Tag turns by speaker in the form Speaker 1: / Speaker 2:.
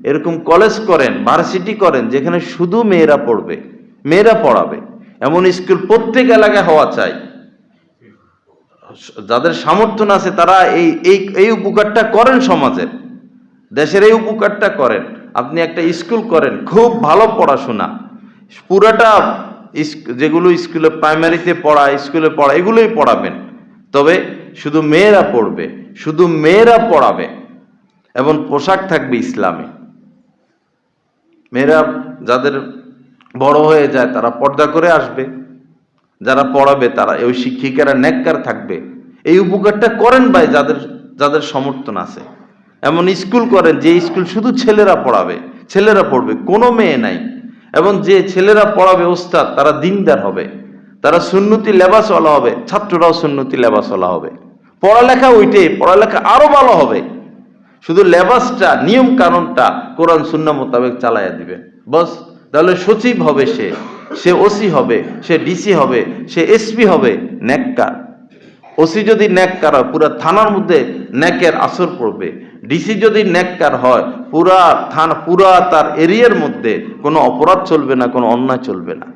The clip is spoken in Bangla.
Speaker 1: এরকম কলেজ করেন, ভার্সিটি করেন, যেখানে শুধু মেয়েরা পড়বে, মেয়েরা পড়াবে, এমন স্কুল প্রত্যেক এলাকায় হওয়া চাই। যাদের সামর্থ্য আছে তারা এই এই এই উপকারটা করেন, সমাজের, দেশের এই উপকারটা করেন। আপনি একটা স্কুল করেন, খুব ভালো পড়াশোনা, পুরাটা যেগুলো স্কুলে প্রাইমারিতে পড়া, স্কুলে পড়া, এগুলোই পড়াবেন। তবে শুধু মেয়েরা পড়বে, শুধু মেয়েরা পড়াবে, এবং পোশাক থাকবে ইসলামে। মেয়েরা যাদের বড় হয়ে যায় তারা পর্দা করে আসবে, যারা পড়াবে তারা, ওই শিক্ষিকারা নেককার থাকবে। এই উপকারটা করেন ভাই, যাদের যাদের সমর্থন আছে। এমন স্কুল করেন যে স্কুল শুধু ছেলেরা পড়াবে, ছেলেরা পড়বে, কোনো মেয়ে নাই। এবং যে ছেলেরা পড়াবে ওস্তাদ, তারা দিনদার হবে, তারা সুন্নতি লেবাসওয়ালা হবে, ছাত্ররাও সুন্নতি লেবাসওয়ালা হবে। পড়ালেখা ওইটাই, পড়ালেখা আরো ভালো হবে। শুধু লেবাসটা, নিয়ম কানুনটা কোরআন সুন্নাহ মোতাবেক চালাইয়া দিবে, বস। তাহলে সচিব হবে, সে ওসি হবে, সে ডিসি হবে, সে এসপি হবে, নেককার। ওসি যদি নেককার হয়, পুরা থানার মধ্যে নেকের আসর পড়বে। ডিসি যদি নেককার হয়, পুরা থানা, পুরা তার এরিয়ার মধ্যে কোনো অপরাধ চলবে না, কোনো অন্যায় চলবে না।